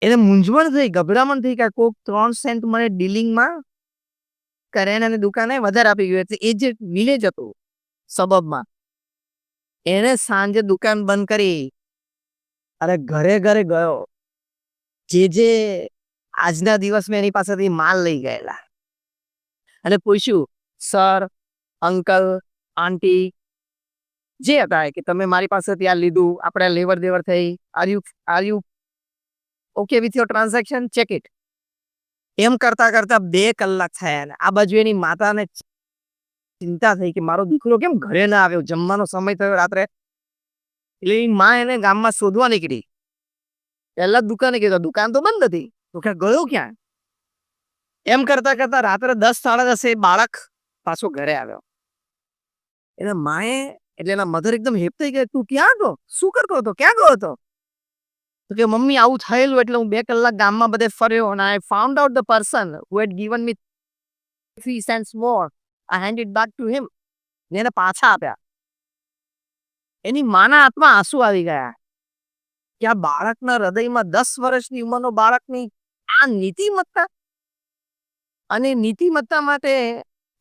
એને મૂંઝવણ થઈ, ગભરામણ થઈ કે કોક 3 સેન્ટ મને ડીલિંગમાં કરિયાણાની દુકાને વધારે આપી ગયું. એટલે એ જે વિલેજ હતું સબર્બમાં, એને સાંજે દુકાન બંધ કરી અને ઘરે ઘરે ગયો. જે આજના દિવસમાં એની પાસેથી માલ લઈ ગયેલા અને પૂછ્યું, સર, અંકલ, આંટી જે હતા કે તમે મારી પાસેથી આ લીધું, આપણે લેવડ દેવડ થઈ, are you okay with your transaction, check it. એમ કરતા કરતા 2 કલાક થયા ને આ બાજુ એની માતાને ચિંતા થઈ કે મારો દીકરો કેમ ઘરે ના આવ્યો, જમવાનો સમય થયો રાત્રે. એટલે એની માં એને ગામમાં શોધવા નીકળી. પહેલા દુકાને ગયો, દુકાન તો બંધ હતી. તો કે ગયો ક્યાં? એમ કરતા કરતા રાત્રે 10 સાડા 10 બાળક પાછો ઘરે આવ્યો. એના માએ એટલે એના મધર એકદમ હેપ થઈ ગયા, તું ક્યાં ગયો, શું કરતો હતો, ક્યાં ગયો હતો? તો કે મમ્મી આવું થયેલું એટલે હું 2 કલાક ગામમાં બધે ફર્યો અને I found out the person who head given me 3 cents more. I handed back to him. ને એને પાછા આપ્યા. એની માના હાથમાં આંસુ આવી ગયા કે આ બાળકના હૃદયમાં 10 વર્ષની ઉંમરનો બાળકની આ નીતિમત્તા, અને નીતિમત્તા માટે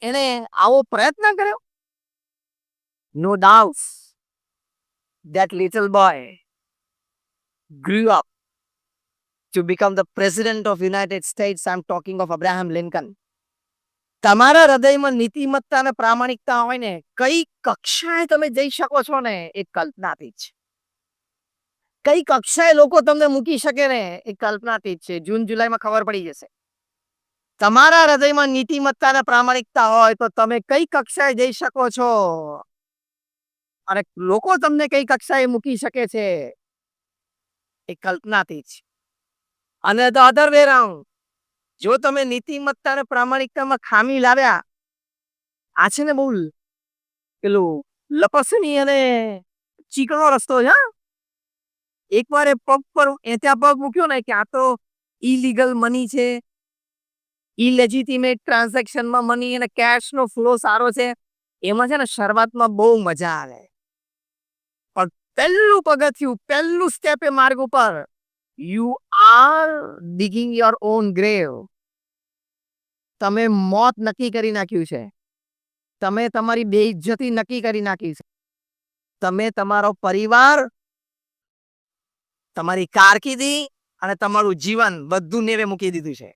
એને આવો પ્રયત્ન કર્યો. No doubt that little boy grew up to become the president of United States. I'm talking of Abraham Lincoln. તમારા હૃદયમાં નીતિમત્તા અને પ્રામાણિકતા હોય ને, કઈ કક્ષાએ તમે જઈ શકો છો ને એ કલ્પનાતીત છે. કઈ કક્ષાએ લોકો તમને મૂકી શકે ને એ કલ્પનાતીત છે. જૂન જુલાઈમાં ખબર પડી જશે. તમારા હૃદયમાં નીતિમત્તા અને પ્રામાણિકતા હોય તો તમે કઈ કક્ષાએ જઈ શકો છો અને લોકો તમને કઈ કક્ષાએ મૂકી શકે છે એ કલ્પનાતીત છે. અને ધ અધર વે રાઉન્ડ, જો તમે નીતિમત્તા અને પ્રામાણિકતામાં ખામી લાવ્યા, આ છે ને બહુ પેલું લપસણી અને ચીકણો રસ્તો છે. એકવાર એ પગ પર ત્યાં પગ મૂક્યો ને કે આ તો ઇલીગલ મની છે, ઇલેજિટિમેટ ટ્રાન્ઝેક્શનમાં મની અને કેશનો ફ્લો સારો છે, એમાં છે ને શરૂઆતમાં બહુ મજા આવે, પણ પહેલું પગથિયું, પહેલું સ્ટેપ એ માર્ગ ઉપર, you are ડિગિંગ your own grave. તમે મોત નક્કી કરી નાખ્યું છે. તમે તમારી બેઇજ્જતી નક્કી કરી નાખી છે. તમે તમારો પરિવાર, તમારી કારકિર્દી અને તમારું જીવન બધું નેવે મૂકી દીધું છે.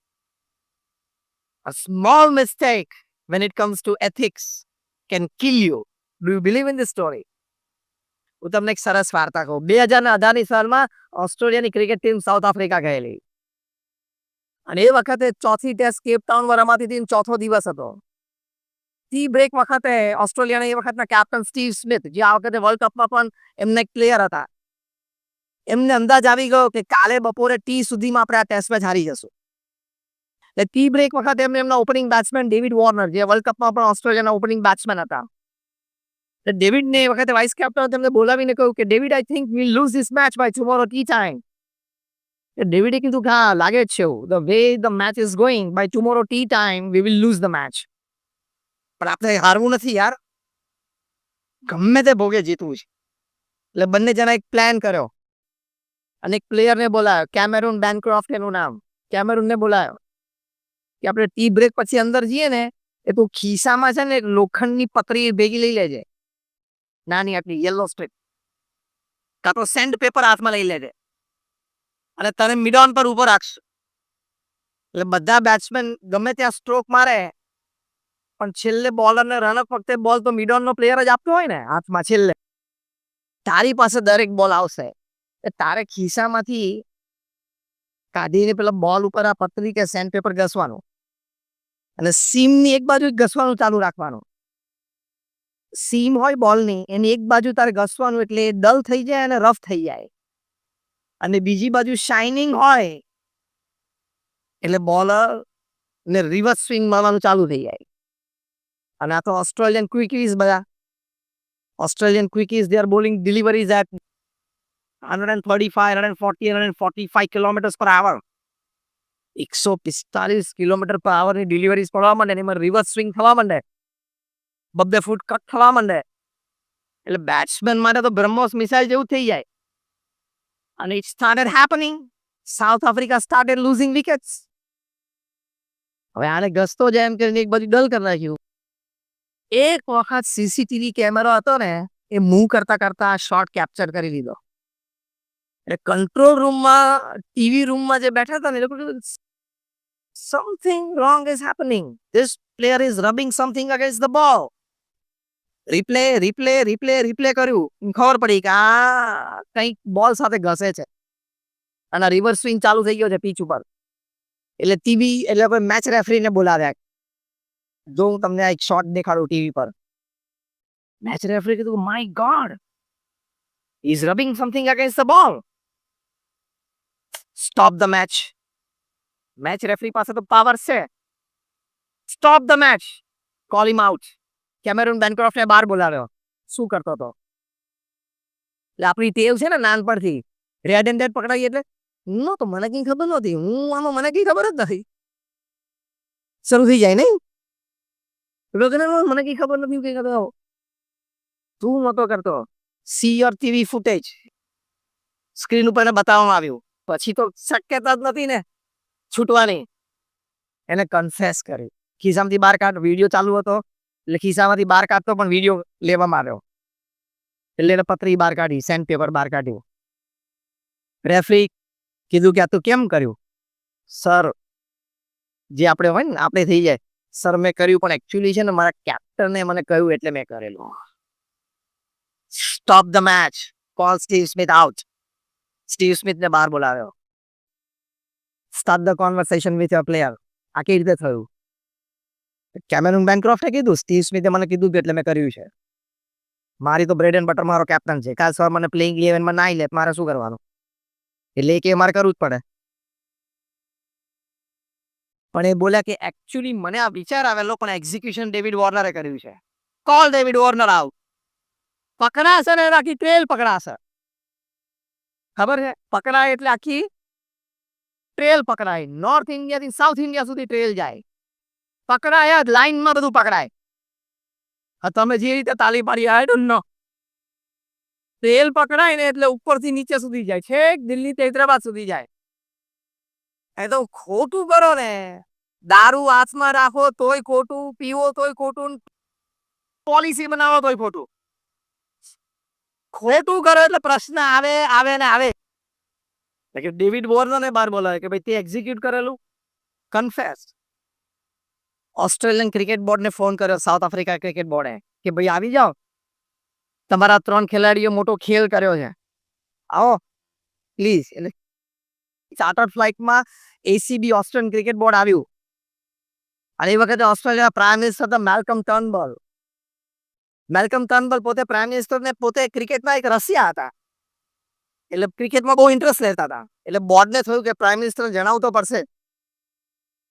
A small mistake when it comes to ethics can kill you. Do you believe in this story? હું તમને એક સરસ વાર્તા કહું. 2018ની સાલમાં ઓસ્ટ્રેલિયાની ક્રિકેટ ટીમ સાઉથ આફ્રિકા ગયેલી અને એ વખતે ચોથી ટેસ્ટ કેપ ટાઉનમાં રમાતી હતી, ચોથો દિવસ હતો. ટી બ્રેક વખતે ઓસ્ટ્રેલિયાના એ વખતના કેપ્ટન સ્ટીવ સ્મિથ, જે આ વખતે વર્લ્ડ કપમાં પણ એમને એક પ્લેયર હતા, એમને અંદાજ આવી ગયો કે કાલે બપોરે ટી સુધીમાં આપણે આ ટેસ્ટ મેચ હારી જશું. એટલે ટી બ્રેક વખતે એમને એમના ઓપનિંગ બેટ્સમેન ડેવિડ વોર્નર, જે વર્લ્ડ કપમાં પણ ઓસ્ટ્રેલિયાના ઓપનિંગ બેટ્સમેન હતા, એટલે ડેવિડને એ વખતે વાઇસ કેપ્ટન તેમને બોલાવીને કહ્યું કે David, I think we lose this match by tomorrow tea time. ડેવિડે કીધું કે હા, લાગે જ છે એવું, the way the match is going, by tomorrow tea time we will lose the match. પણ આપણે હારવું નથી યાર, ગમે તે ભોગે જીતવું છે. એટલે બંને જણા એક પ્લાન કર્યો અને એક પ્લેયરને બોલાયો, કેમેરુન બેનક્રોફ્ટ એનું નામ. કેમેરુનને બોલાયો કે આપણે ટી બ્રેક પછી અંદર જઈએ ને એ તું ખિસ્સામાં છે ને લોખંડની પતરી ભેગી લઈ લેજે, નાની આટલી યલો સ્ટ્રીપ, કાં તો સેન્ડ પેપર હાથમાં લઈ લેજે અને તને મિડોન પર ઉભો રાખશે. એટલે બધા બેટ્સમેન ગમે ત્યાં સ્ટ્રોક મારે, પણ છેલ્લે બોલરને રનઅપ વખતે બોલ તો મિડોનનો પ્લેયર જ આપતો હોય ને હાથમાં છેલ્લે. તારી પાસે દરેક બોલ આવશે, તારે ખિસ્સામાંથી કાઢીને પેલા બોલ ઉપર આ પતરી કે સેન્ડ પેપર ઘસવાનું અને સીમની એક બાજુ ઘસવાનું ચાલુ રાખવાનું. સીમ હોય બોલની, એની એક બાજુ તારે ઘસવાનું એટલે એ ડલ થઈ જાય અને રફ થઈ જાય, અને બીજી બાજુ શાઇનિંગ હોય એટલે બોલર ને રિવર્સ સ્વિંગ મારવાનું ચાલુ થઈ જાય. અને આ તો ઓસ્ટ્રેલિયન ક્વિકીઝ, બધા Australian quickies, they are bowling deliveries at 135, 140, 145 kilometres per hour. 145 kilometre પર આવરની ડિલિવરીઝ પડવા માંડે, એમાં રિવર્સ સ્વિંગ થવા માંડે, 2 ફૂટ કટ થવા માંડે, એટલે બેટ્સમેન માટે તો બ્રહ્મોસ મિસાઇલ જેવું થઈ જાય. અને it started happening. South Africa started losing wickets. હવે આને ગસતો જાય એમ કરીને એક બાજુ ડલ કરી નાખ્યું. એક વખત સીસીટીવી કેમેરો હતો ને એ મૂવ કરતા કરતા શોટ કેપ્ચર કરી લીધો. એટલે કંટ્રોલ રૂમમાં ટીવી રૂમમાં જે બેઠા હતા ને એ લોકો something wrong is happening. This player is rubbing something against the ball. Replay replay replay replay કર્યું. ખબર પડી કે આ કંઈક બોલ સાથે ઘસે છે અને રિવર્સ સ્વિંગ ચાલુ થઈ ગયો છે પીચ ઉપર. એટલે ટીવી એટલે કોઈ મેચ રેફરીને બોલાવ્યા. જો હું તમને એક શોટ દેખાડું ટીવી પર. મેચ રેફરી કીધું my god is rubbing something against the ball. Stop the match. Match referee પાસે તો પાવર છે. Stop the match. Call him out. Cameron બેનક્રોફ્ટને બહાર બોલાવ્યો. શું કરતો હતો? એટલે આપણી ટેવ છે ને નાનપણથી રેડ એન્ડ ડેડ પકડાઈએ એટલે નો તો મને કઈ ખબર નહોતી, હું આમાં મને કઈ ખબર જ નથી. શરૂ થઈ જાય નહીં? મને કઈ ખબર નથી કઈ કરતો. તું નતો કરતો. C your TV footage screen ઉપર બતાવવામાં આવ્યું. પછી તો શક્યતા જ નથી ને છૂટવાની. એને કન્ફેસ કર્યું. ખિસ્સામાંથી બહાર કાઢ. વિડીયો ચાલુ હતો એટલે ખિસ્સામાંથી બહાર કાઢતો પણ વિડીયો લેવામાં આવ્યો. એટલે એને પતરી બહાર કાઢી, સેન્ડ પેપર બહાર કાઢ્યું. રેફરી કીધું કે આ તું કેમ કર્યું? સર જે આપણે હોય ને આપણે થઈ જાય સર મેં કર્યું પણ એકચ્યુઅલી છે ને મારા કેપ્ટને મને કહ્યું એટલે મેં કરેલું. Stop the match. Call Steve Smith out. Steve સ્મિથને બહાર બોલાવ્યો. Start the conversation with your player. આ કેવી રીતે થયું? કેમેરુન બેનક્રોફ્ટે કીધું, સ્ટીવ સ્મિથે મને કીધું કે એટલે મેં કર્યું છે. મારી તો બ્રેડ એન્ડ બટર મારો કેપ્ટન છે. કાલ સર મને પ્લેઇંગ 11માં ના લે મારે શું કરવાનું? એટલે કે મારે કરવું જ પડે. પણ એ બોલ્યા કે એકચ્યુઅલી મને આ વિચાર આવેલો પણ એક્ઝિક્યુશન ડેવિડ વોર્નરે કર્યું છે. Call David Warner out. પકડાશે ને આખી ટ્રેલ પકડાશે. ખબર છે? પકડાય એટલે આખી ટ્રેલ પકડાય. નોર્થ ઇન્ડિયાથી સાઉથ ઇન્ડિયા સુધી ટ્રેલ જાય. પકડાય જ લાઈનમાં બધું પકડાય. તમે જે રીતે તાલી પાડી આઈ ડોન્ટ નો. ટ્રેલ પકડાય ને એટલે ઉપરથી નીચે સુધી જાય. છેક દિલ્હી હૈદરાબાદ સુધી જાય. એ તો ખોટું કરો ને. દારૂ હાથમાં રાખો તોય ખોટું, પીવો તોય ખોટું, પોલિસી બનાવો તોય ખોટું. ખોટું કરો એટલે પ્રશ્ન આવે આવે ને આવે. ડેવિડ વોર્નરને બહાર બોલાવે કે ભાઈ તે એક્ઝિક્યુટ કરેલું કન્ફેસ. ઓસ્ટ્રેલિયન ક્રિકેટ બોર્ડને ફોન કર્યો, સાઉથ આફ્રિકા ક્રિકેટ બોર્ડે કે ભાઈ આવી જાઓ, તમારા 3 ખેલાડીઓ મોટો ખેલ કર્યો છે, આવો પ્લીઝ. એટલે ચાર્ટર્ડ ફ્લાઇટમાં એસીબી ઓસ્ટ્રેલિયન ક્રિકેટ બોર્ડ આવ્યું. અને એ વખતે ઓસ્ટ્રેલિયા પ્રાઇમ મિનિસ્ટર હતા મેલ્કમ ટર્નબલ. મેલ્કમ ટર્નબલ પોતે પ્રાઇમ મિનિસ્ટર ને પોતે ક્રિકેટમાં એક રસિયા હતા. એટલે ક્રિકેટમાં બહુ ઇન્ટરેસ્ટ લેતા હતા. એટલે બોર્ડને થયું કે પ્રાઇમ મિનિસ્ટરને જણાવવું તો પડશે.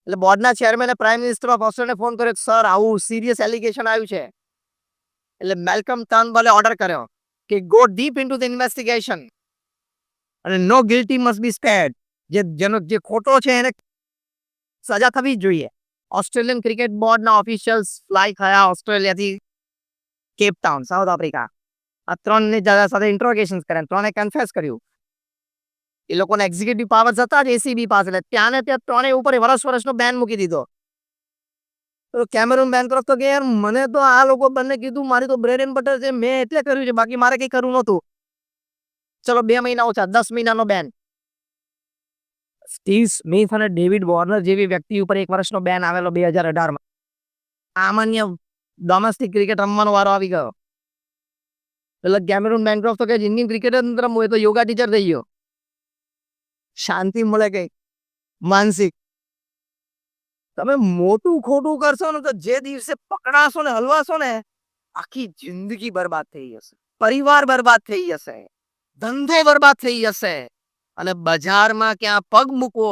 એટલે બોર્ડના ચેરમેને પ્રાઇમ મિનિસ્ટર ઓફ ઓસ્ટ્રેલિયાને ફોન કર્યો, સર આવું સિરિયસ એલિગેશન આવ્યું છે. એટલે મેલ્કમ ટર્નબલે ઓર્ડર કર્યો કે go deep into the investigation અને નો ગિલ્ટી મસ્ટ બી સ્પેર્ડ. જે ખોટો છે એને સજા થવી જ જોઈએ. ઓસ્ટ્રેલિયન ક્રિકેટ બોર્ડના ઓફિશિયલ્સ ફ્લાય થયા ઓસ્ટ્રેલિયાથી કેપ ટાઉન, સાઉથ આફ્રિકા. આ 3 સાથે ઇન્ટ્રોગેશન કર્યા. 3એ કન્ફેસ કર્યું. એ લોકોને એક્ઝિક્યુટિવ પાવર્સ હતા જ એસીબી પાસે. એટલે ત્યાં 3 ઉપર વર્ષનો બેન મૂકી દીધો. તો કેમેરુન બેનક્રોફ્ટ તો કે યાર મને તો આ લોકો બંને કીધું મારી તો બ્રેડ એન્ડ બટર છે, મેં એટલે કર્યું છે, બાકી મારે કંઈ કરવું નહોતું. ચલો 2 મહિના ઓછા, 10 મહિનાનો બેન. સ્ટીવ સ્મિથ અને ડેવિડ વોર્નર જેવી વ્યક્તિ ઉપર 1 વર્ષનો બેન આવેલો 2018માં. સામાન્ય ડોમેસ્ટિક ક્રિકેટ રમવાનો વારો આવી ગયો. એટલે કેમેરુન બેનક્રોફ્ટ તો કે ઇન્ડિયન ક્રિકેટ જ રમવું, એ તો યોગા ટીચર થઈ ગયો. શાંતિ મળે કઈ માનસિક. તમે મોટું ખોટું કરશો ને તો જે દિવસે પકડાશો ને હલવાશો ને આખી જિંદગી બરબાદ થઈ જશે. પરિવાર બરબાદ થઈ જશે. ધંધો બરબાદ થઈ જશે. અને બજારમાં ક્યાં પગ મૂકવો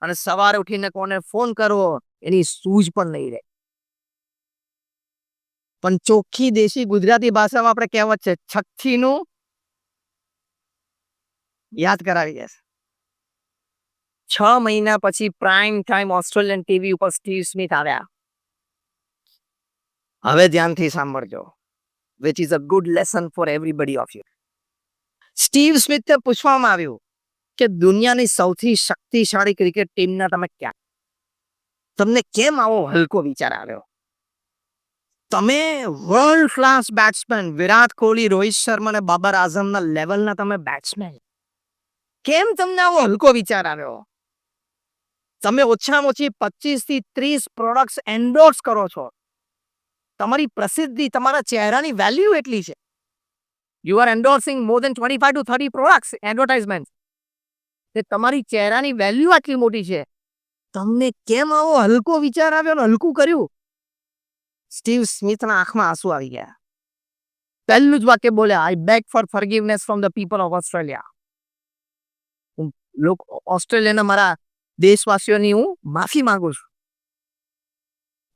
અને સવારે ઉઠીને કોને ફોન કરવો એની સૂઝ પણ નહીં રહે. પણ ચોખ્ખી દેશી ગુજરાતી ભાષામાં આપણે કહેવત છે, છઠ્ઠીનું યાદ કરાવી દેશે. 6 મહિના પછી પ્રાઇમ ટાઈમ ઓસ્ટ્રેલિયન ટીવી ઉપર સ્ટીવ સ્મિથ આવ્યા. હવે ધ્યાનથી સાંભળજો, which is a good lesson for everybody of you. Steve સ્મિથને પૂછવામાં આવ્યું કે દુનિયાની સૌથી શક્તિશાળી ક્રિકેટ ટીમના તમે ક્યાં, તમને કેમ આવો હલકો વિચાર આવ્યો? તમે world class batsman Virat Kohli, Rohit Sharma અને બાબર આઝમના લેવલના તમે બેટ્સમેન, કેમ તમને આવો હલકો વિચાર આવ્યો? તમે ઓછામાં ઓછી 25 થી 30 પ્રોડક્ટ્સ એન્ડોર્સ કરો છો. તમારી પ્રસિદ્ધિ, તમારા ચહેરાની વેલ્યુ એટલી છે. You are endorsing more than 25 to 30 products advertisement. તે તમારી ચહેરાની વેલ્યુ આટલી મોટી છે. તમને કેમ આવો હલકો વિચાર આવ્યો ને હલકું કર્યું? સ્ટીવ સ્મિથના આંખમાં આંસુ આવી ગયા. પહેલું જ વાક્ય બોલ્યા, I beg for forgiveness from the people of Australia. ઓસ્ટ્રેલિયાના મારા દેશવાસીઓની હું માફી માંગુ છું.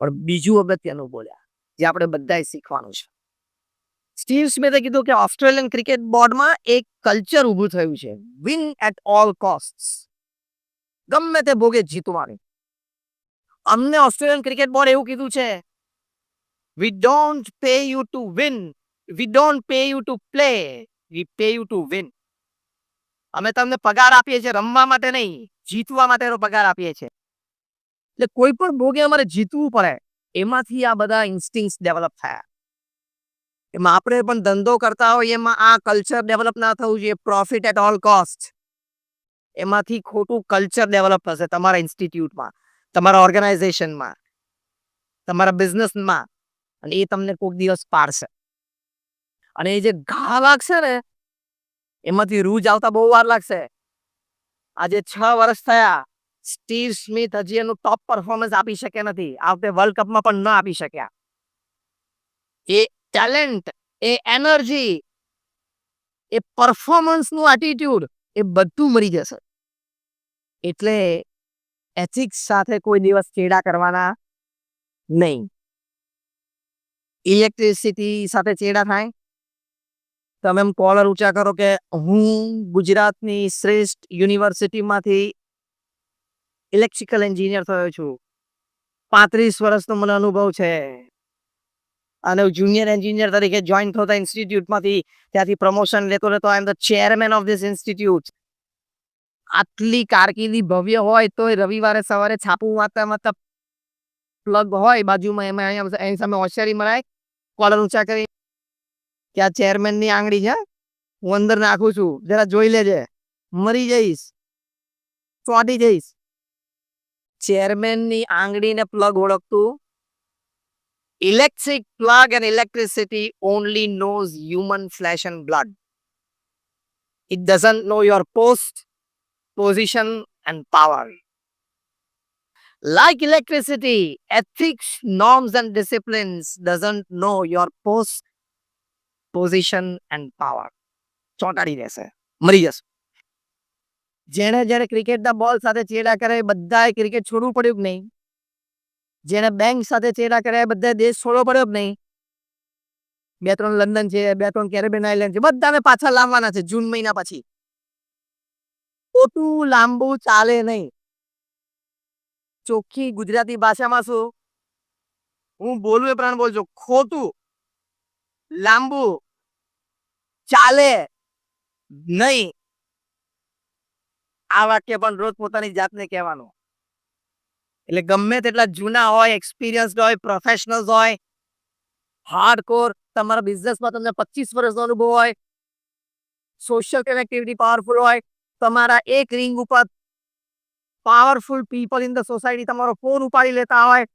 પણ બીજું અગત્યનું બોલ્યા, જે આપણે બધાએ શીખવાનું છે. સ્ટીવ સ્મિથે કીધું કે ઓસ્ટ્રેલિયન ક્રિકેટ બોર્ડમાં એક કલ્ચર ઊભું થયું છે, વિન એટ ઓલ કોસ્ટ. ગમે તે ભોગે જીતવાનું. અમને ઓસ્ટ્રેલિયન ક્રિકેટ બોર્ડ એવું કીધું છે, we don't pay you to win, we don't pay you to play, we pay you to win. અમે તમને પગાર આપીએ છીએ રમવા માટે નહીં, જીતવા માટેનો પગાર આપીએ છીએ. એટલે કોઈ પણ ભોગે અમારે જીતવું પડે. એમાંથી આ બધા ઇન્સ્ટિંક્ટ્સ ડેવલપ થયા. એમાં આપણે પણ ધંધો કરતા હોય એમાં આ કલ્ચર ડેવલપ ના થવું જોઈએ, પ્રોફિટ એટ ઓલ કોસ્ટ. એમાંથી ખોટું કલ્ચર ડેવલપ થશે તમારા ઇન્સ્ટિટ્યૂટમાં, તમારા ઓર્ગેનાઇઝેશનમાં, તમારા બિઝનેસમાં, અને એ તમને કોઈક દિવસ પાડશે. અને એ જે ઘા લાગશે ને, એમાંથી રૂજ આવતા બહુ વાર લાગશે. આજે 6 વર્ષ થયા, સ્ટીવ સ્મિથ હજી એનું ટોપ પરફોર્મન્સ આપી શકે નથી. આ વખતે વર્લ્ડ કપમાં પણ ન આપી શક્યા. એ ટેલેન્ટ, એ એનર્જી, એ પરફોર્મન્સનું એટીટ્યુડ, એ બધું મરી જશે. એટલે એથિક્સ સાથે કોઈ દિવસ ચેડા કરવાના નહીં. ઇલેક્ટ્રિસિટી સાથે ચેડા થાય, તમે એમ કોલર ઊંચા કરો કે હું ગુજરાતની શ્રેષ્ઠ યુનિવર્સિટીમાંથી ઇલેક્ટ્રિકલ એન્જિનિયર થયો છું, 35 વર્ષનો મને અનુભવ છે, અને જુનિયર એન્જિનિયર તરીકે જોઈન થતા ઇન્સ્ટિટ્યૂટમાંથી ત્યાંથી પ્રમોશન લેતો લેતો I am the chairman of this institute. આટલી કારકિર્દી ભવ્ય હોય તો રવિવારે સવારે છાપું વાંચતા વાંચતા પ્લગ હોય બાજુમાં, એમાં એની સામે હોશિયારી મરાય, કોલર ઊંચા કરી કે આ ચેરમેનની આંગળી છે, હું અંદર નાખું છું, જરા જોઈ લેજે, મરી જઈશ, ચોંટી જઈશ. ચેરમેનની આંગળીને plug ઓળખતું, electric plug and electricity only knows human flesh and blood. It doesn't know your post, position and power. Like electricity, ethics, norms and disciplines doesn't know your post, position and power. ચોંટાડી દેશે, મરી જશે. જેણે જ્યારે ક્રિકેટના બોલ સાથે ચેડા કરે બધાએ ક્રિકેટ છોડવું પડ્યું કે નહીં? જેને બેંક સાથે ચેડા કર્યા બધા દેશ છોડવો પડ્યો કે નહીં? 2-3 લંડન છે, 2-3 કેરેબિયન આઇલેન્ડ છે, બધાને પાછા લાવવાના છે જૂન મહિના પછી. ખોટું લાંબુ ચાલે નહીં. ચોખ્ખી ગુજરાતી ભાષામાં શું હું બોલું એ પ્રમાણે બોલજો, ખોટું લાંબુ ચાલે નહીં. આ વાક્ય પણ રોજ પોતાની જાતને કહેવાનું. એટલે ગમે તેટલા જૂના હોય, એક્સપિરિયન્સ્ડ હોય, પ્રોફેશનલ્સ હોય, હાર્ડકોર તમારા બિઝનેસમાં તમને 25 વર્ષનો અનુભવ હોય, સોશિયલ કનેક્ટિવિટી પાવરફુલ હોય, તમારા એક રિંગ ઉપર powerful people in the society તમારો ફોન ઉપાડી લેતા હોય,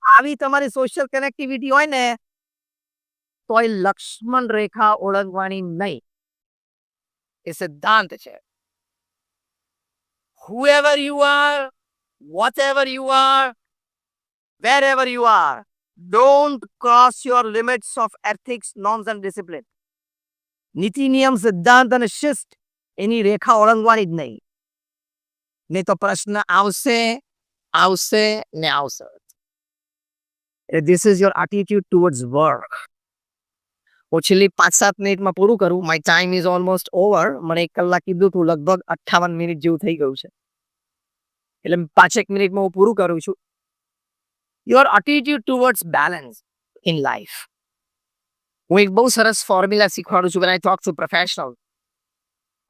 આવી તમારી સોશિયલ કનેક્ટિવિટી હોય ને, તો એ લક્ષ્મણ રેખા ઓળંગવાની નહીં. એ સિદ્ધાંત છે. Whoever you are, whatever you are, wherever you are, don't cross your limits of ethics, norms and discipline. નીતિ નિયમ સિદ્ધાંત અને શિસ્ત એની રેખા ઓળંગવાની જ નહીં. નહીં તો પ્રશ્ન આવશે, આવશે ને આવશે. This is your attitude towards work. હું છેલ્લી 5-7 મિનિટમાં પૂરું કરું. My time is almost over. મને 1 કલાક કીધું હતું, લગભગ 58 મિનિટ જેવું થઈ ગયું છે. એટલે 5 મિનિટમાં હું પૂરું કરું છું. Your attitude towards balance in life. હું એક બહુ સરસ ફોર્મ્યુલા શીખવાડું છું when I talk to professionals.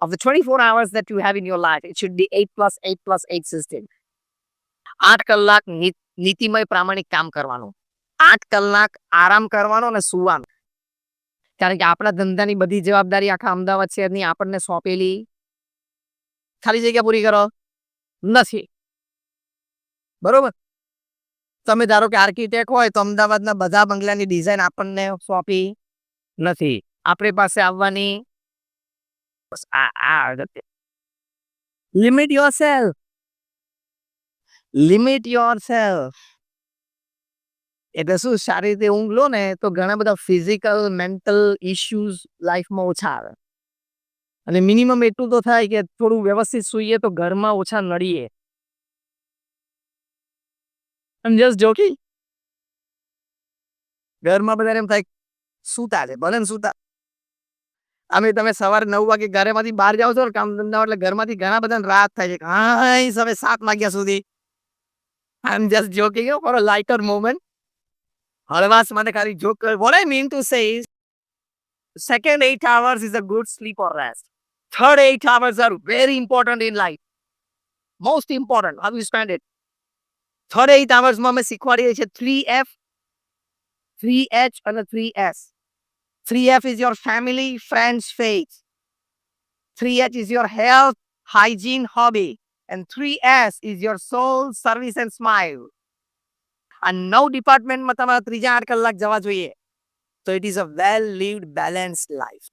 Of the 24 hours that you have in your life, it should be 8 plus 8 plus 8 system. 8 કલાક નીતિમય પ્રામાણિક કામ કરવાનું, 8 કલાક આરામ કરવાનો અને સુવાનું. કારણ કે આપણા ધંધાની બધી જવાબદારી આખા અમદાવાદ શહેરની આપણને સોંપેલી ખાલી જગ્યા પૂરી કરો નથી. બરોબર? તમે ધારો કે આર્કિટેક્ટ હોય તો અમદાવાદના બધા બંગલાની ડિઝાઇન આપણને સોંપી નથી. આપણી પાસે આવવાની બસ આ લિમિટ યોરસેલ્ફ. Limit yourself. એટલે શું, સારી રીતે ઊંઘ લો ને તો ઘણા બધા ફિઝિકલ મેન્ટલ ઇશ્યુઝ લાઈફમાં ઓછા આવે. અને મિનિમમ એટલું તો થાય કે થોડું વ્યવસ્થિત સૂઈએ તો ઘરમાં ઓછા નડીએ. I'm just joking. ઘરમાં બધાને એમ થાય સૂતા છે, ભલે ને સૂતા. અમે તમે સવારે 9 વાગે ઘરેમાંથી બહાર જાઓ છો ને કામ ધંધા, એટલે ઘરમાંથી ઘણા બધાને રાત થાય છે. હા, હવે 7 વાગ્યા સુધી. I'm just joking for a lighter moment. હળવાશ માટે ખાલી joke. What I mean to say is, second 8 hours is a good sleep or rest. Third 8 hours are very important in life. Most important. How you spend it. Third 8 hours માં અમે શીખવાડીએ છીએ 3F, 3H અને 3S. 3F is your family, friends, faith. 3H is your health, hygiene, hobby. And 3S is your soul, service and smile. આ 9 ડિપાર્ટમેન્ટમાં તમારા ત્રીજા 8 કલાક જવા જોઈએ. તો it is a well lived balanced life.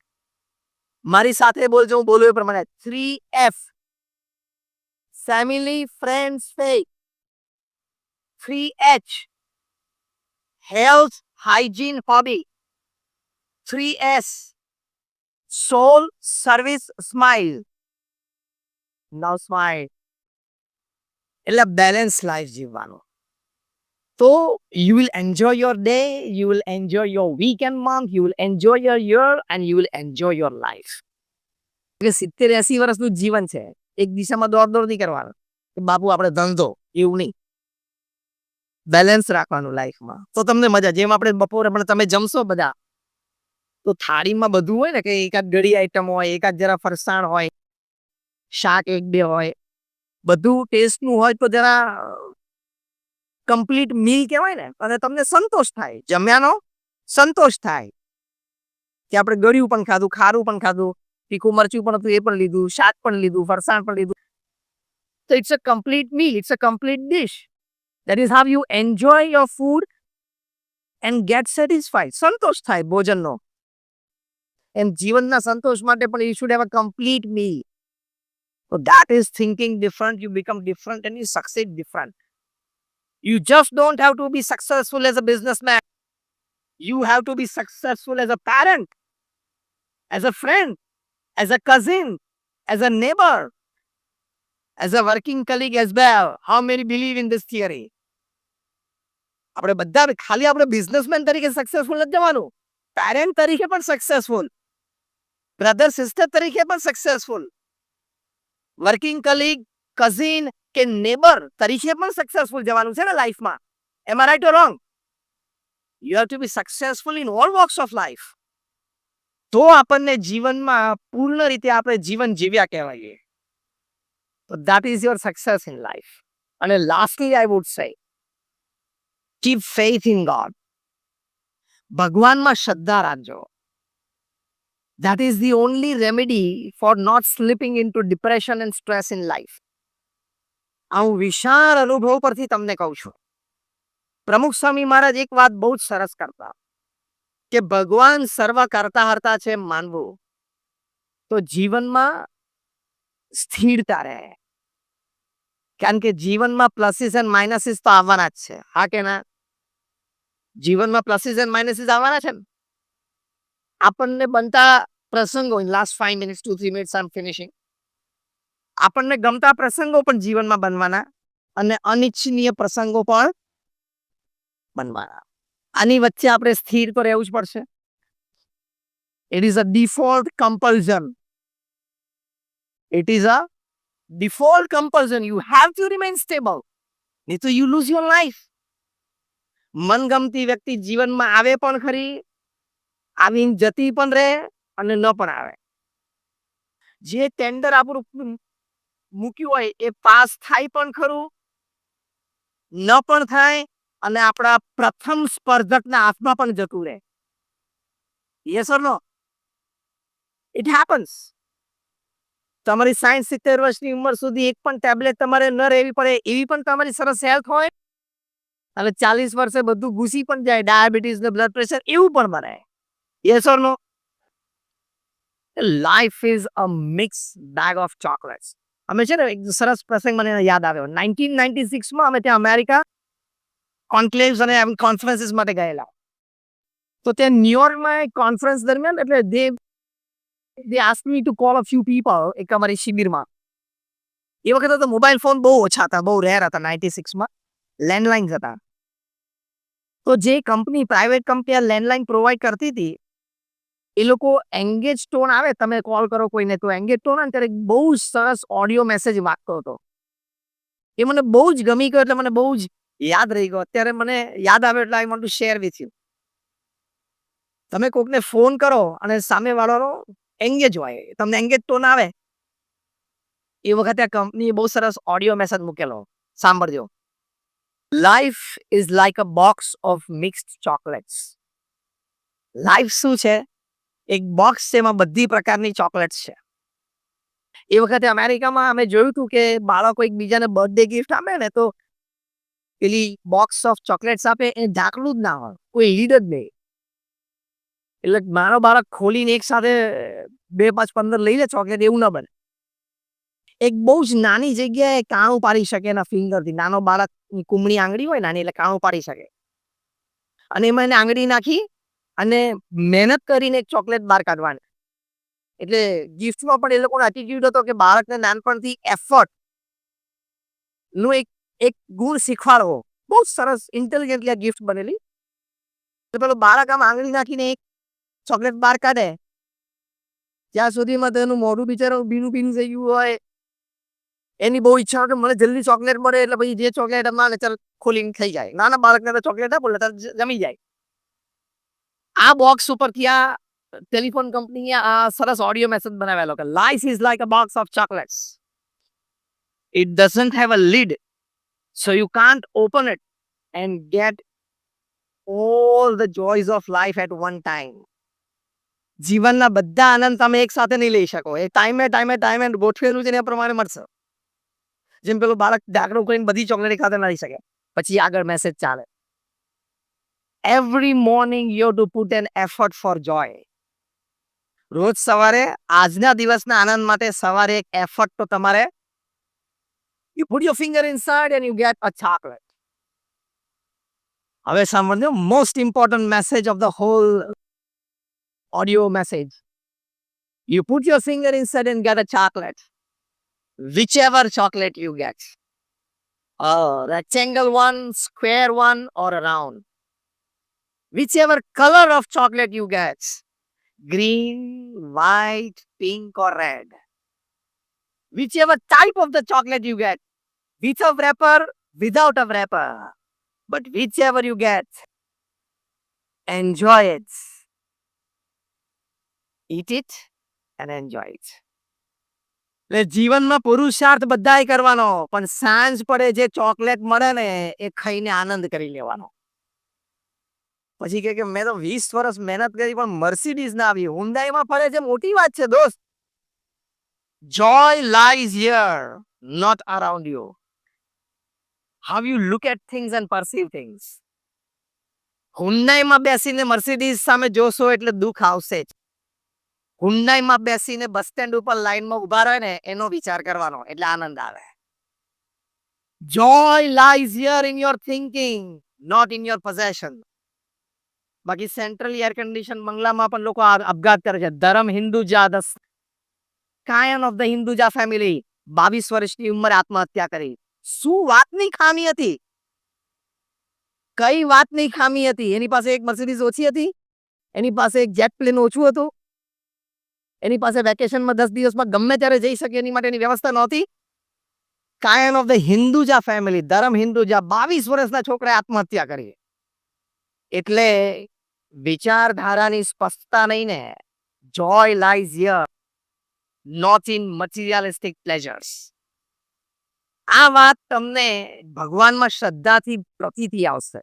મારી સાથે બોલજો, હું બોલું એ પ્રમાણે 3F, family, friends, faith. 3H, health, hygiene, hobby. 3S, soul, service, smile. Now smile. એટલે બેલેન્સ લાઈફ જીવવાનું. તો you will enjoy your day, you will enjoy your weekend month, you will enjoy your year and you will enjoy your life. એટલે 70-80 વર્ષનું જીવન છે. એક દિશામાં દોડ નહીં કરવાનું કે બાપુ આપણે ધંધો, એવું નહીં. બેલેન્સ રાખવાનું લાઈફમાં તો તમને મજા. જેમ આપણે બપોરે પણ તમે જમશો બધા તો થાળીમાં બધું હોય ને, કે એકાદ ગળી આઈટમ હોય, એકાદ જરા ફરસાણ હોય, શાક 1-2 હોય, બધું ટેસ્ટનું હોય તો જરા કમ્પ્લીટ મીલ કહેવાય ને, અને તમને સંતોષ થાય, જમ્યાનો સંતોષ થાય કે આપણે ગળ્યું પણ ખાધું, ખારું પણ ખાધું, તીખું મરચું પણ હતું એ પણ લીધું, શાક પણ લીધું, ફરસાણ પણ લીધું. તો it's a complete meal, it's a complete dish. That is how you enjoy your food and get satisfied. સંતોષ થાય ભોજનનો. એમ જીવનના સંતોષ માટે પણ you should have a complete meal. So that is thinking different, you become different and you succeed different. You just don't have to be successful as a businessman. You have to be successful as a parent, as a friend, as a cousin, as a neighbor, as a working colleague as well. How many believe in this theory? આપણે બધા ખાલી આપણે businessman તરીકે successful નથી જવાનું, parent તરીકે પણ successful, brother sister તરીકે પણ સક્સેસફુલ, વર્કિંગ કલીગ, કઝિન કે નેબર તરીકે પણ સક્સેસફુલ જવાનું છે ને લાઈફમાં. Am I right or wrong? You have to be successful in all walks of life. તો આપણને જીવનમાં પૂર્ણ રીતે આપણે જીવન જીવ્યા કહેવાય. તો that is your success in life. And lastly, I would say, keep faith in God. ભગવાનમાં શ્રદ્ધા રાખજો. That is the only remedy for not slipping into depression and stress in life. આ હું વિશાળ અનુભવ પરથી તમને કહું છું. પ્રમુખ સ્વામી મહારાજ એક વાત બહુ જ સરસ કરતા કે ભગવાન સર્વ કરતા હરતા છે માનવું તો જીવનમાં સ્થિરતા રહે. કારણ કે જીવનમાં પ્લસીસ એન્ડ માઇનસીસ તો આવવાના જ છે. હા કે ના? જીવનમાં પ્લસીસ એન્ડ માઇનસીસ આવવાના છે ને. આપણને બનતા પ્રસંગો, in last 5 minutes, 2-3 minutes, I am finishing. આપણને ગમતા પ્રસંગો પણ જીવનમાં બનવાના અને અનિચ્છનીય પ્રસંગો પણ બનવાના. આની વચ્ચે આપણે સ્થિર તો રહેવું જ પડશે. It is a default compulsion. It is a default compulsion. You have to remain stable. નહીં તો you lose your life. મનગમતી વ્યક્તિ જીવનમાં આવે પણ ખરી, આવીને જતી પણ રહે અને ન પણ આવે. જે ટેન્ડર આપણું મૂક્યું હોય એ પાસ થાય પણ ખરું, ન પણ થાય, અને આપણા પ્રથમ સ્પર્ધકના હાથમાં પણ જતું રહે. Yes or no? It happens. તમારી 60-70 વર્ષની ઉંમર સુધી એક પણ ટેબ્લેટ તમારે ન રહેવી પડે એવી પણ તમારી સરસ હેલ્થ હોય, અને 40 વર્ષે બધું ઘૂસી પણ જાય, ડાયાબિટીસ ને બ્લડ પ્રેશર એવું પણ બને. Yes or no? Life is a mix bag of chocolates. અમે છે ને એક સરસ પ્રસંગ મને યાદ આવ્યો. 1996 અમે ત્યાં અમેરિકા કોન્ક્લેવ્સ અને કોન્ફરન્સીસ માટે ગયેલા. તો ત્યાં ન્યુયોર્કમાં એક કોન્ફરન્સ દરમિયાન એટલે they asked me to call a few people એક અમારી શિબિરમાં. એ વખતે તો મોબાઈલ ફોન બહુ ઓછા હતા, બહુ રેર હતા. 96માં લેન્ડલાઇન્સ હતા. તો જે કંપની, પ્રાઇવેટ કંપની આ લેન્ડલાઇન પ્રોવાઈડ કરતી હતી, એ લોકો એંગેજ ટોન આવે, તમે કોલ કરો કોઈને તો એંગેજ ટોન આવે ત્યારે બહુ સરસ ઓડિયો મેસેજ વાગતો હતો. એ મને બહુ જ ગમી ગયો, એટલે મને બહુ જ યાદ રહી ગયો. અત્યારે મને યાદ આવે એટલે I want to share with you. તમે કોકને ફોન કરો અને સામેવાળાનો એંગેજ હોય, તમને એંગેજ ટોન આવે, એ વખતે આ કંપનીએ બહુ સરસ ઓડિયો મેસેજ મૂકેલો. સાંભળજો. Life is like a box of mixed chocolates. Life શું છે? એક બોક્સ છે, એમાં બધી પ્રકારની ચોકલેટ્સ છે. એ વખતે અમેરિકામાં અમે જોયું હતું કે બાળકો એકબીજાને બર્થડે ગિફ્ટ આપે ને તો પેલી બોક્સ ઓફ ચોકલેટ્સ આપે એ ઢાંકણું જ ના હોય, કોઈ લીડ જ નહીં. એટલે મારો બાળક ખોલીને એક સાથે 2, 5, 15 લઈ લે ચોકલેટ, એવું ના બને. એક બહુ જ નાની જગ્યાએ કાણું પાડી શકે એના ફિંગરથી. નાનો બાળકની કુમળી આંગળી હોય નાની, એટલે કાણું પાડી શકે. અને એમાં એને આંગળી નાખી અને મહેનત કરીને એક ચોકલેટ બહાર કાઢવાની. એટલે ગિફ્ટમાં પણ એ લોકોનો એટીટ્યુડ હતો કે બાળકને નાનપણથી એફર્ટ નું એક ગુણ શીખવાડવો. બહુ સરસ ઇન્ટેલિજન્ટલી આ ગિફ્ટ બનેલી. તો પેલો બાળક આમ આંગળી નાખીને એક ચોકલેટ બહાર કાઢે, ત્યાં સુધીમાં તો એનું મોઢું બિચારું ભીનું ભીનું થઈ ગયું હોય. એની બહુ ઈચ્છા હોય કે મને જલ્દી ચોકલેટ મળે, એટલે પછી જે ચોકલેટ માંગે ચાલ ખોલીને ખાઈ જાય. નાના બાળકને તો ચોકલેટ આપો એટલે જમી જાય. આ બોક્સ ઉપરથી આ ટેલિફોન કંપનીએ આ સરસ ઓડિયો મેસેજ બનાવેલો કે life is like a box of chocolates. It doesn't have a lid, so you can't open it and get all the joys of life at one time. જીવનના બધા આનંદ તમે એક સાથે નહીં લઈ શકો. એ ટાઈમે ગોઠવેલું છે ને એ પ્રમાણે મળશે. જેમ પેલું બાળક ઢાંકણું કરીને બધી ચોકલેટ ખાતે ના લઈ શકે. પછી આગળ મેસેજ ચાલે. Every morning you have to put an effort for joy. રોજ સવારે આજના દિવસના આનંદ માટે સવારે એક એફર્ટ તો તમારે, you put your finger inside and you get a chocolate. હવે સાંભળજો, most important message of the whole audio message. You put your finger inside and get a chocolate. Whichever chocolate you get. A rectangle one, square one, or a round. Whichever color of chocolate you get. Green, white, pink, or red. Whichever type of the chocolate you get. With a wrapper, without a wrapper. But whichever you get, enjoy it. Eat it and enjoy it. એટલે જીવનમાં પુરુષાર્થ બધાય કરવાનો, પણ સાંજ પડે જે chocolate મળે ને એ ખાઈને આનંદ કરી લેવાનો. પછી કે મેં તો 20 વર્ષ મહેનત કરી પણ મર્સિડીઝ ના આવી, હુન્ડાઈમાં ફરે છે, મોટી વાત છે દોસ્ત. Joy lies here, not around you. How you look at things and perceive things. હુન્ડાઈમાં બેસીને મર્સિડીઝ સામે જોશો એટલે દુઃખ આવશે જ. હુન્ડાઈમાં બેસીને બસ સ્ટેન્ડ ઉપર લાઈનમાં ઉભા રહે ને એનો વિચાર કરવાનો એટલે આનંદ આવે. Joy lies here in your thinking, not in your possession. બાકી સેન્ટ્રલી એર કન્ડિશન બંગલામાં પણ લોકો આપઘાત કરે છે. Dharam Hinduja, the scion of the Hinduja family 22 વર્ષની ઉંમરે આત્મહત્યા કરી. શું વાતની ખામી હતી? કઈ વાતની ખામી હતી? એની પાસે એક મર્સિડીઝ ઓછી હતી? એની પાસે એક જેટ પ્લેન ઓછું હતું? એની પાસે વેકેશનમાં 10 દિવસમાં ગમે ત્યારે જઈ શકે એની માટેની વ્યવસ્થા નહોતી? કાયન ઓફ ધ હિન્દુજા ફેમિલી, ધરમ હિન્દુજા, 22 વર્ષના છોકરાએ આત્મહત્યા કરી. એટલે વિચારધારાની સ્પષ્ટતા નહીં ને. Joy lies here, not in materialistic pleasures. આ વાત તમને ભગવાનમાં શ્રદ્ધાથી પ્રતીતિ આવશે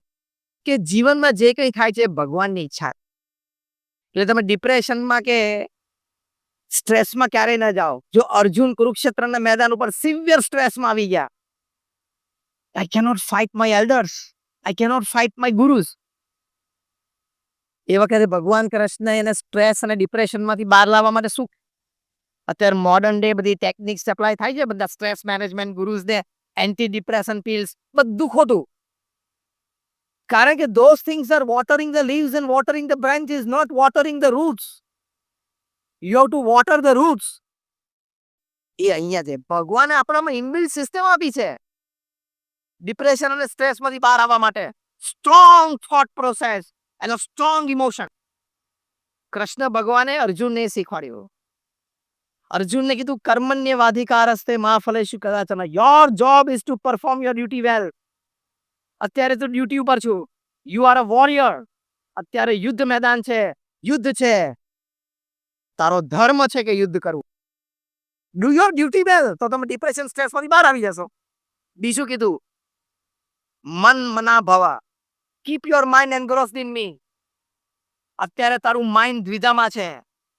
કે જીવનમાં જે કંઈ થાય છે એ ભગવાનની ઈચ્છા. એટલે તમે ડિપ્રેશનમાં કે સ્ટ્રેસમાં ક્યારેય ન જાઓ. જો અર્જુન કુરુક્ષેત્રના મેદાન ઉપર સિવિયર સ્ટ્રેસમાં આવી ગયા, I cannot fight my elders, I cannot fight my gurus. એ વખતે ભગવાન કૃષ્ણ એને સ્ટ્રેસ અને ડિપ્રેશનમાંથી બહાર લાવવા માટે શું, અત્યારે મોડર્ન ડે બધી ટેકનિક્સ એપ્લાય થાય છે, બધા સ્ટ્રેસ મેનેજમેન્ટ ગુરુઝ ને એન્ટી ડિપ્રેશન પિલ્સ, બધું ખોટું. કારણ કે those things are watering the leaves and watering the branches, not watering the roots. You have to water the roots. એ અહીંયા છે. ભગવાને આપણામાં ઇનબિલ્ટ સિસ્ટમ આપી છે ડિપ્રેશન અને સ્ટ્રેસમાંથી બહાર આવવા માટે. Strong thought process and a strong emotion. Krishna ભગવાને અર્જુનને શીખવાડ્યું. અર્જુનને કીધું કર્મણ્યવાધિકારસ્તે મા ફલેષુ કદાચન. Your job is to perform your duty well. અત્યારે તો ડ્યુટી ઉપર છું. You are a warrior. અત્યારે યુદ્ધ મેદાન છે, યુદ્ધ છે. તારો ધર્મ છે કે યુદ્ધ કરવું. ડુ યોર ડ્યુટી વેલ, તો તમે ડિપ્રેશન સ્ટ્રેસમાંથી બહાર આવી જશો. બીજું કીધું મન મના ભવા, keep your mind engrossed in me. અત્યારે તારું માઇન્ડ દ્વિધામાં છે.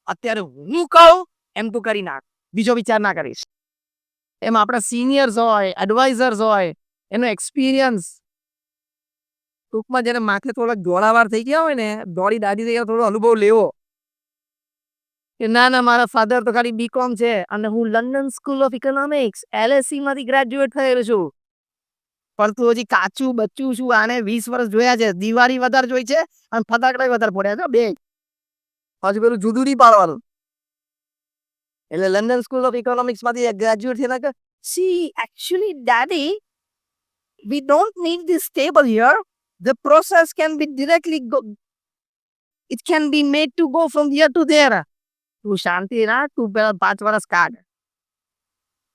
અત્યારે હું કહું એમ તું કરી નાખ, બીજો વિચાર ના કરીશ. એમ આપણા સિનિયર્સ હોય, એડવાઇઝર્સ હોય, એનો એક્સપિરિયન્સ, ટૂંકમાં જેને માથે થોડાક દોડાવાર થઈ ગયા હોય ને, દોડી દાદી થઈ ગયા, થોડો અનુભવ લેવો કે ના ના મારા ફાધર તો ખાલી બીકોમ છે અને હું London school of economics LSE માંથી ગ્રેજ્યુએટ થયેલો છું, પણ તું હજી કાચું બચ્ચું છું. આને 20 વર્ષ જોયા છે, દિવાળી વધારે જોઈ છે અને ફટાકડા વધારે પડ્યા છે બે. હજુ પેલું જુદું નહીં પાડવાનું. એટલે લંડન સ્કૂલ ઓફ ઇકોનોમિક્સ માંથી ગ્રેજ્યુએટ થયેલા કે C actually daddy we don't need this table here. The process can be directly it can be made to go from here to there. તું શાંતિ રાખ, તું પેલા 5 વર્ષ કાઢ.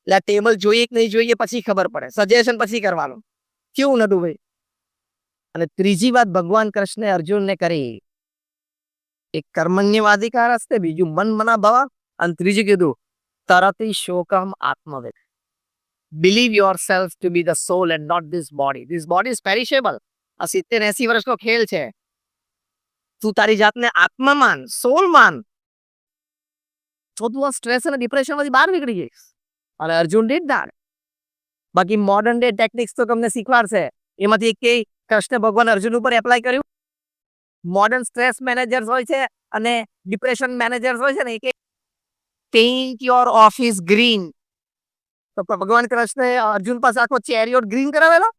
એટલે ટેબલ જોઈએ કે નહીં જોઈએ પછી ખબર પડે, સજેશન પછી કરવાનું. કેવું નતું ભાઈ? અને ત્રીજી વાત ભગવાન કૃષ્ણે અર્જુનને કરી, એક કર્મણ્યવાધિકાર હસ્તે, બીજું મન મના ભવા, અને ત્રીજું કીધું તરતી શોકમ આત્મવેદ. Believe yourself to be the soul and not this body. This body is perishable. આ 70-80 વર્ષનો ખેલ છે. તું તારી જાતને આત્મા માન, સોલ માન, તો તું આ સ્ટ્રેસ અને ડિપ્રેશનમાંથી બહાર નીકળી જઈશ. અને અર્જુન ડીડ ધેટ. બાકી મોડર્ન ડે ટેકનિક્સ તો તમને શીખવાડશે. એમાંથી એક કૃષ્ણ ભગવાન અર્જુન ઉપર એપ્લાય કર્યું. મોડર્ન સ્ટ્રેસ મેનેજર્સ હોય છે અને ડિપ્રેશન મેનેજર્સ હોય છે ને, એક પેઇન્ટ યોર ઓફિસ ગ્રીન. તો ભગવાન કૃષ્ણે અર્જુન પાસે આખો ચેરિયોટ ગ્રીન કરાવેલો.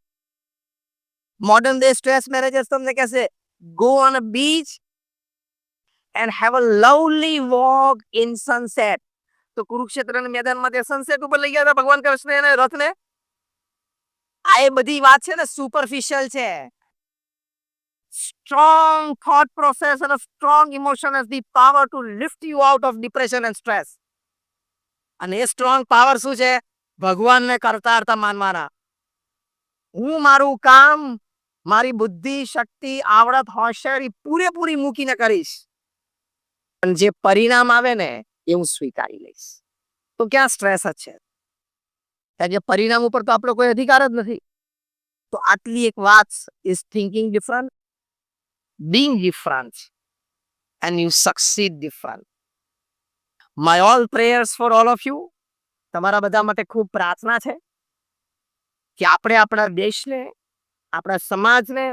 મોડર્ન ડે સ્ટ્રેસ મેનેજર્સ તમને કહેશે go on a beach and have a lovely walk in sunset. તો કુરુક્ષેત્રના મેદાનમાં તે સનસેટ ઉપર લઈ ગયા હતા ભગવાન કૃષ્ણ એને રથને. આ એ બધી વાત છે ને સુપરફિશિયલ છે. સ્ટ્રોંગ થોટ પ્રોસેસ અને strong emotion has the power to lift you out of depression and stress. અને એ સ્ટ્રોંગ પાવર શું છે? ભગવાનને કરતા કરતા માનવાના. હું મારું કામ, મારી બુદ્ધિ, શક્તિ, આવડત, હોશિયારી પૂરેપૂરી મૂકીને કરીશ, અને જે પરિણામ આવે ને એ હું સ્વીકારી લઈશ. તો ક્યાં સ્ટ્રેસ જ છે? કારણ કે પરિણામ ઉપર તો આપણો કોઈ અધિકાર જ નથી. તો આટલી એક વાત is thinking different, being different, and you succeed different. My all prayers for all of you. તમારા બધા માટે ખૂબ પ્રાર્થના છે કે આપણે આપણા દેશને, આપણા સમાજને,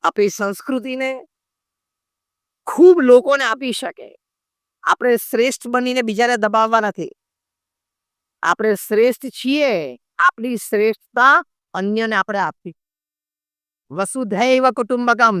આપણી સંસ્કૃતિને ખૂબ લોકોને આપી શકે. આપણે શ્રેષ્ઠ બનીને બીજાને દબાવવા નથી. આપણે શ્રેષ્ઠ છીએ, આપણી શ્રેષ્ઠતા અન્યને આપણે આપવી. વસુધૈવ કુટુંબકમ.